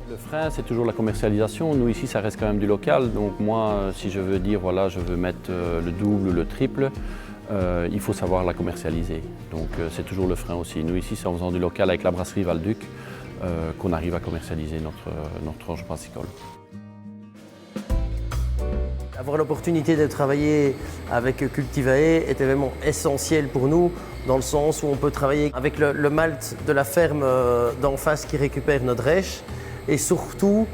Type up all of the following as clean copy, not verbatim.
Le frein, c'est toujours la commercialisation. Nous, ici, ça reste quand même du local. Donc moi, si je veux dire, voilà, je veux mettre le double ou le triple, il faut savoir la commercialiser. Donc c'est toujours le frein aussi. Nous, ici, c'est en faisant du local avec la brasserie Val-Duc qu'on arrive à commercialiser notre orge brassicole. Avoir l'opportunité de travailler avec Cultivae était vraiment essentiel pour nous, dans le sens où on peut travailler avec le malt de la ferme d'en face qui récupère notre drèche, et surtout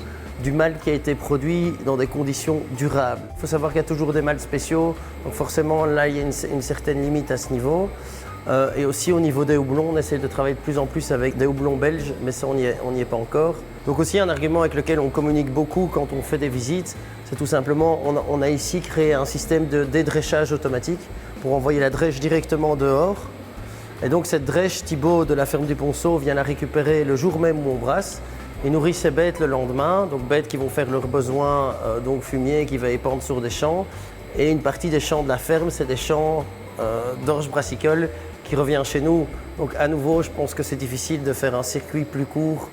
du malt qui a été produit dans des conditions durables. Il faut savoir qu'il y a toujours des malts spéciaux, donc forcément là il y a une certaine limite à ce niveau. Et aussi au niveau des houblons, on essaie de travailler de plus en plus avec des houblons belges, mais ça on n'y est pas encore. Donc aussi un argument avec lequel on communique beaucoup quand on fait des visites, c'est tout simplement, on a ici créé un système de dédréchage automatique pour envoyer la drèche directement dehors. Et donc cette drèche, Thibaut de la ferme du Ponceau vient la récupérer le jour même où on brasse et nourrit ses bêtes le lendemain, donc bêtes qui vont faire leurs besoins donc fumier, qui va épandre sur des champs. Et une partie des champs de la ferme, c'est des champs d'orge brassicole qui revient chez nous. Donc à nouveau, je pense que c'est difficile de faire un circuit plus court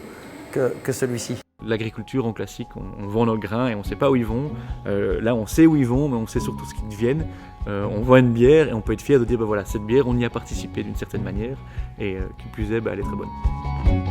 que celui-ci. L'agriculture en classique, on vend nos grains et on ne sait pas où ils vont. Là, on sait où ils vont, mais on sait surtout ce qu'ils deviennent. On vend une bière et on peut être fier de dire, ben voilà, cette bière, on y a participé d'une certaine manière et qui plus est, ben, elle est très bonne.